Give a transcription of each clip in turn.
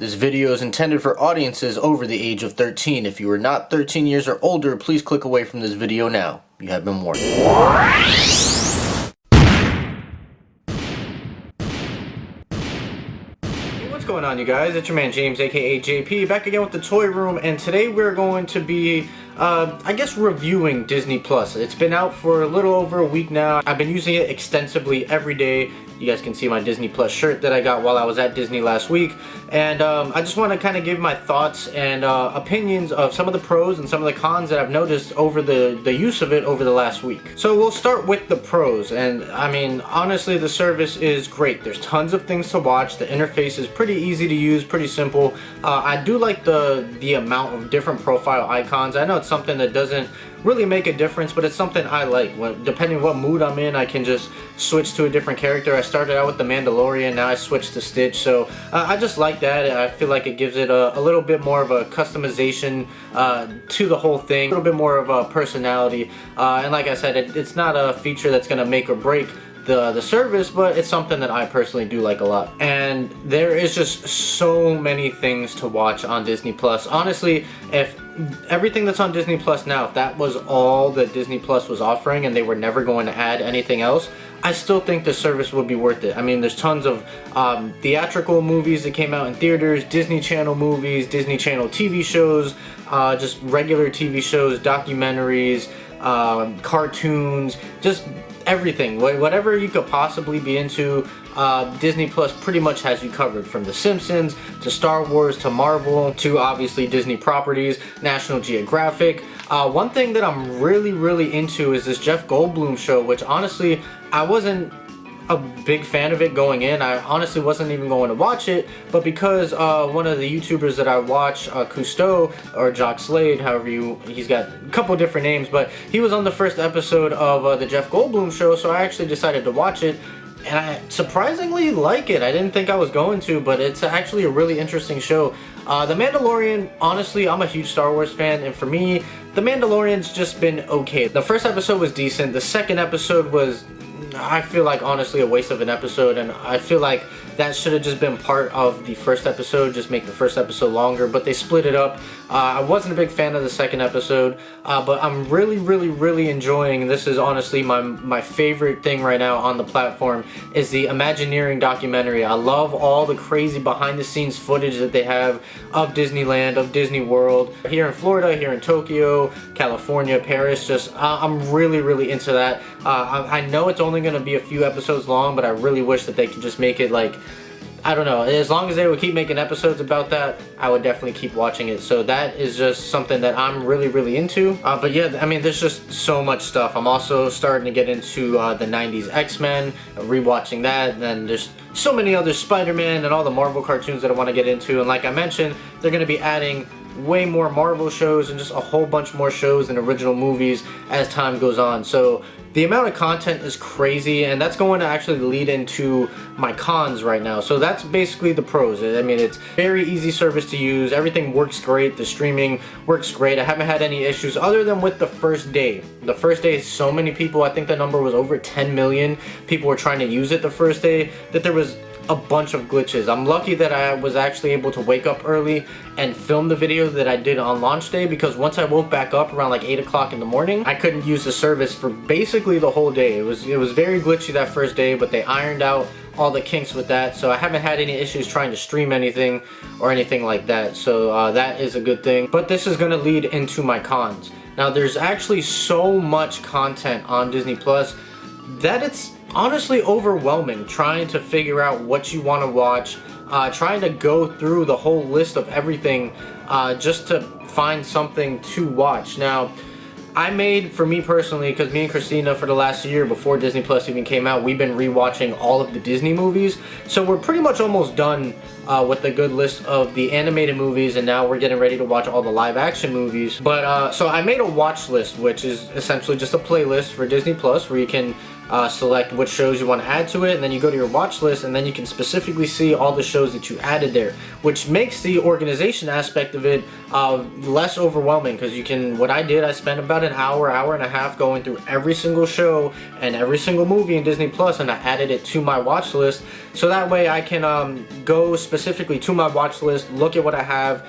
This video is intended for audiences over the age of 13. If you are not 13 years or older, please click away from this video now. You have been warned. What's going on, you guys? It's your man James, aka JP, back again with the Toy Room, and today we're going to be I guess reviewing Disney Plus. It's been out for a little over a week now. I've been using it extensively every day. You guys can see my Disney Plus shirt that I got while I was at Disney last week, and I just want to kind of give my thoughts and opinions of some of the pros and some of the cons that I've noticed over the use of it over the last week. So we'll start with the pros, and I mean, honestly, the service is great. There's tons of things to watch. The interface is pretty easy to use, pretty simple. I do like the amount of different profile icons. I know it's something that doesn't really make a difference, but it's something I like. Depending what mood I'm in, I can just switch to a different character. I started out with the Mandalorian, now I switched to Stitch, so I just like that. I feel like it gives it a little bit more of a customization to the whole thing, a little bit more of a personality, and like I said, it's not a feature that's gonna make or break the service, but it's something that I personally do like a lot. And there is just so many things to watch on Disney Plus. Honestly, if everything that's on Disney Plus now, if that was all that Disney Plus was offering and they were never going to add anything else, I still think the service would be worth it. I mean, there's tons of theatrical movies that came out in theaters, Disney Channel movies, Disney Channel TV shows, just regular TV shows, documentaries, cartoons, just everything. Whatever you could possibly be into, Disney Plus pretty much has you covered, from The Simpsons to Star Wars to Marvel to obviously Disney properties, National Geographic. One thing that I'm really into is this Jeff Goldblum show, which honestly I wasn't a big fan of it going in. I honestly wasn't even going to watch it, but because one of the YouTubers that I watch, Cousteau, or Jock Slade, he's got a couple different names, but he was on the first episode of the Jeff Goldblum show, so I actually decided to watch it, and I surprisingly like it. I didn't think I was going to, but it's actually a really interesting show. The Mandalorian, honestly, I'm a huge Star Wars fan, and for me, The Mandalorian's just been okay. The first episode was decent. The second episode was, I feel like, honestly, a waste of an episode, and I feel like that should have just been part of the first episode, just make the first episode longer, but they split it up. I wasn't a big fan of the second episode, but I'm really enjoying, this is honestly my favorite thing right now on the platform, is the Imagineering documentary. I love all the crazy behind the scenes footage that they have of Disneyland, of Disney World, here in Florida, here in Tokyo, California, Paris. Just I'm really into that. I know it's only going to be a few episodes long, but I really wish that they could just make it like, I don't know, as long as they would keep making episodes about that, I would definitely keep watching it. So that is just something that I'm really into. But yeah, I mean, there's just so much stuff. I'm also starting to get into the 90s X-Men, rewatching that, and then there's so many other Spider-Man and all the Marvel cartoons that I want to get into. And like I mentioned, they're going to be adding way more Marvel shows and just a whole bunch more shows and original movies as time goes on. So the amount of content is crazy, and that's going to actually lead into my cons right now. So that's basically the pros. I mean, it's very easy service to use. Everything works great. The streaming works great. I haven't had any issues other than with the first day. The first day, so many people, I think the number was over 10 million people were trying to use it the first day, that there was a bunch of glitches. I'm lucky that I was actually able to wake up early and film the video that I did on launch day, because once I woke back up around like 8 o'clock in the morning, I couldn't use the service for basically the whole day. It was very glitchy that first day, but they ironed out all the kinks with that, so I haven't had any issues trying to stream anything or anything like that, so that is a good thing. But this is going to lead into my cons. Now, there's actually so much content on Disney Plus that it's honestly overwhelming trying to figure out what you want to watch, trying to go through the whole list of everything just to find something to watch. Now, I made, for me personally, because me and Christina for the last year before Disney Plus even came out, we've been rewatching all of the Disney movies, so we're pretty much almost done with a good list of the animated movies, and now we're getting ready to watch all the live action movies. But so I made a watch list, which is essentially just a playlist for Disney Plus where you can select which shows you want to add to it, and then you go to your watch list, and then you can specifically see all the shows that you added there, which makes the organization aspect of it less overwhelming, because you can, what I did, I spent about an hour and a half going through every single show and every single movie in Disney Plus, and I added it to my watch list, so that way I can go specifically to my watch list, look at what I have,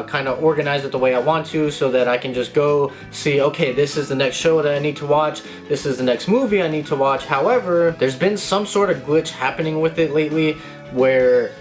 kind of organize it the way I want to, so that I can just go see, okay, this is the next show that I need to watch, this is the next movie I need to watch. However, there's been some sort of glitch happening with it lately where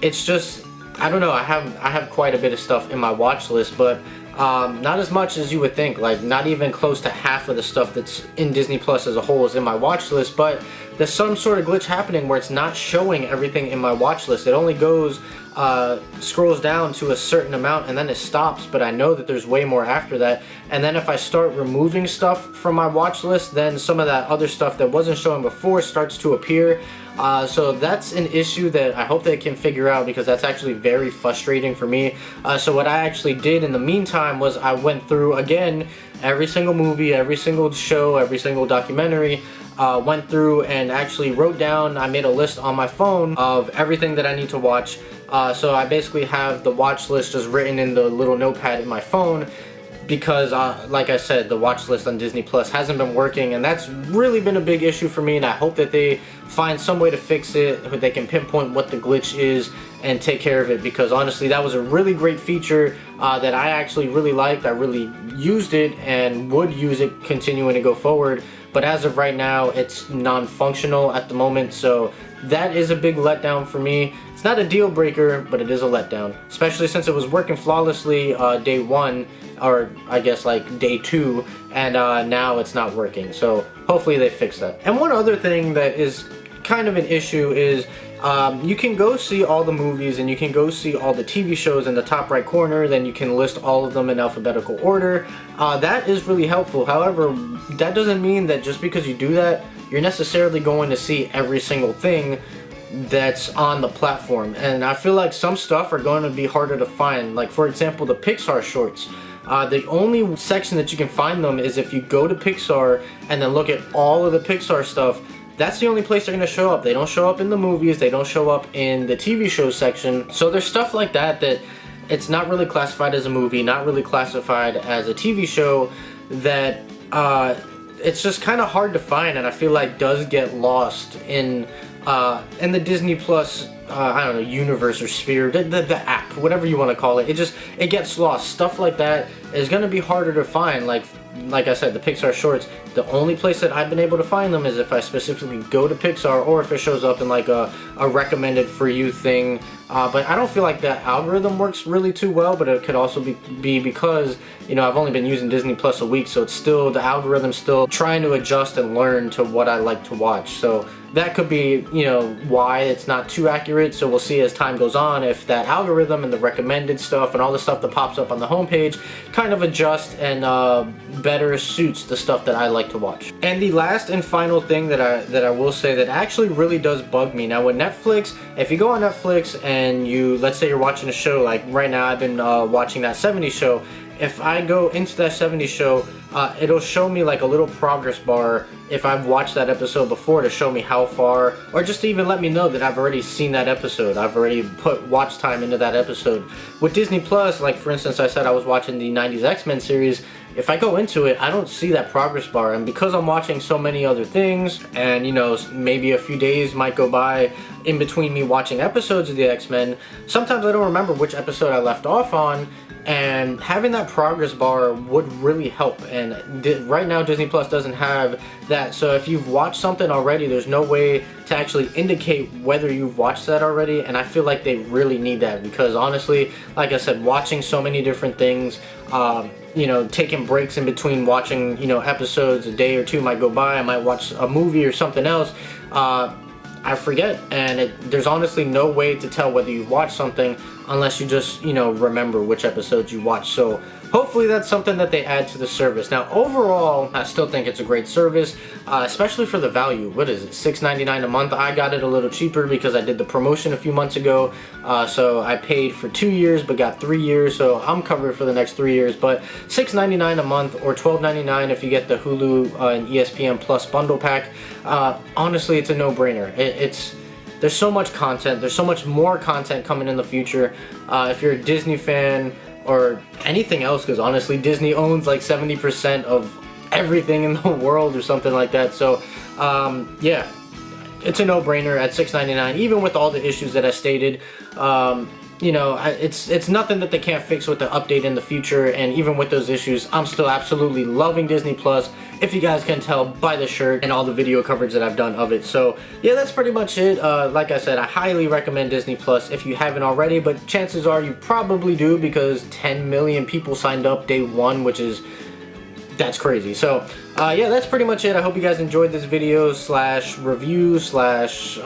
it's just, I don't know, I have quite a bit of stuff in my watch list, but not as much as you would think. Like, not even close to half of the stuff that's in Disney Plus as a whole is in my watch list, but there's some sort of glitch happening where it's not showing everything in my watch list. It only goes, scrolls down to a certain amount and then it stops, but I know that there's way more after that. And then if I start removing stuff from my watch list, then some of that other stuff that wasn't showing before starts to appear. So that's an issue that I hope they can figure out, because that's actually very frustrating for me. So what I actually did in the meantime was I went through again every single movie, every single show, every single documentary, went through and actually wrote down, I made a list on my phone of everything that I need to watch. So I basically have the watch list just written in the little notepad in my phone, because like I said, the watch list on Disney Plus hasn't been working, and that's really been a big issue for me, and I hope that they find some way to fix it, that they can pinpoint what the glitch is and take care of it, because honestly that was a really great feature that I actually really liked. I really used it and would use it continuing to go forward, but as of right now it's non-functional at the moment, so that is a big letdown for me. It's not a deal breaker, but it is a letdown, especially since it was working flawlessly day one, or I guess like day two, and now it's not working. So hopefully they fix that. And one other thing that is kind of an issue is you can go see all the movies and you can go see all the TV shows in the top right corner, then you can list all of them in alphabetical order. That is really helpful. However, that doesn't mean that just because you do that, you're necessarily going to see every single thing that's on the platform. And I feel like some stuff are going to be harder to find. Like, for example, the Pixar shorts. The only section that you can find them is if you go to Pixar and then look at all of the Pixar stuff. That's the only place they're going to show up. They don't show up in the movies, they don't show up in the TV show section. So there's stuff like that that it's not really classified as a movie, not really classified as a TV show, that it's just kind of hard to find, and I feel like does get lost in the Disney Plus I don't know, universe or sphere, the app, whatever you want to call it. It gets lost. Stuff like that is going to be harder to find. Like I said, the Pixar shorts, the only place that I've been able to find them is if I specifically go to Pixar, or if it shows up in like a recommended for you thing. But I don't feel like that algorithm works really too well, but it could also be because, you know, I've only been using Disney Plus a week, so it's still, the algorithm's still trying to adjust and learn to what I like to watch. So that could be, you know, why it's not too accurate. So we'll see as time goes on if that algorithm and the recommended stuff and all the stuff that pops up on the homepage kind of adjust and better suits the stuff that I like to watch. And the last and final thing that I will say that actually really does bug me. Now with Netflix, if you go on Netflix and let's say you're watching a show, like right now I've been watching that 70s show. If I go into that 70s show, it'll show me like a little progress bar if I've watched that episode before, to show me how far, or just to even let me know that I've already seen that episode. I've already put watch time into that episode. With Disney Plus, like for instance, I said I was watching the 90s X-Men series. If I go into it, I don't see that progress bar, and because I'm watching so many other things, and you know, maybe a few days might go by in between me watching episodes of the X-Men, sometimes I don't remember which episode I left off on, and having that progress bar would really help. And right now Disney Plus doesn't have that, so if you've watched something already, there's no way to actually indicate whether you've watched that already, and I feel like they really need that, because honestly, like I said, watching so many different things, you know, taking breaks in between watching, you know, episodes, a day or two might go by, I might watch a movie or something else, I forget, and there's honestly no way to tell whether you've watched something unless you just, you know, remember which episodes you watched. So hopefully that's something that they add to the service. Now overall, I still think it's a great service, especially for the value. What is it, $6.99 a month? I got it a little cheaper because I did the promotion a few months ago, so I paid for 2 years but got 3 years, so I'm covered for the next 3 years. But $6.99 a month or $12.99 if you get the Hulu and ESPN Plus bundle pack. Honestly, it's a no-brainer. There's so much content. There's so much more content coming in the future. If you're a Disney fan or anything else, because honestly, Disney owns like 70% of everything in the world or something like that. So yeah, it's a no-brainer at $6.99, even with all the issues that I stated. You know, it's nothing that they can't fix with the update in the future, and even with those issues, I'm still absolutely loving Disney Plus, if you guys can tell by the shirt and all the video coverage that I've done of it. So yeah, that's pretty much it. Like I said, I highly recommend Disney Plus if you haven't already, but chances are you probably do, because 10 million people signed up day one, that's crazy. So yeah, that's pretty much it. I hope you guys enjoyed this video slash review slash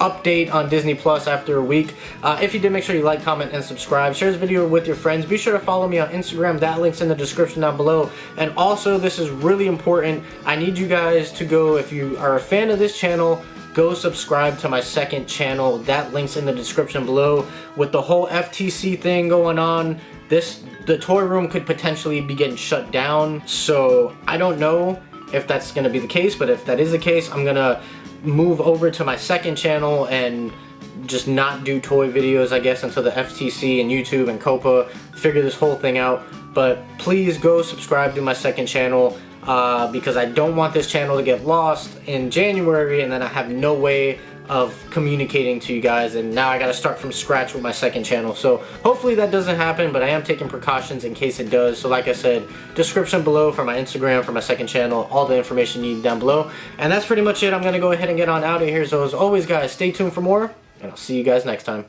update on Disney Plus after a week. If you did, make sure you like, comment, and subscribe. Share this video with your friends. Be sure to follow me on Instagram. That link's in the description down below. And also, this is really important, I need you guys to go, if you are a fan of this channel, go subscribe to my second channel. That link's in the description below. With the whole FTC thing going on, the toy room could potentially be getting shut down. So I don't know if that's going to be the case, but if that is the case, I'm going to move over to my second channel and just not do toy videos, I guess, until the FTC and YouTube and COPPA figure this whole thing out. But please go subscribe to my second channel, because I don't want this channel to get lost in January and then I have no way of communicating to you guys, and now I gotta start from scratch with my second channel. So hopefully that doesn't happen, but I am taking precautions in case it does. So like I said, description below for my Instagram, for my second channel, all the information you need down below. And that's pretty much it. I'm gonna go ahead and get on out of here. So as always, guys, stay tuned for more, and I'll see you guys next time.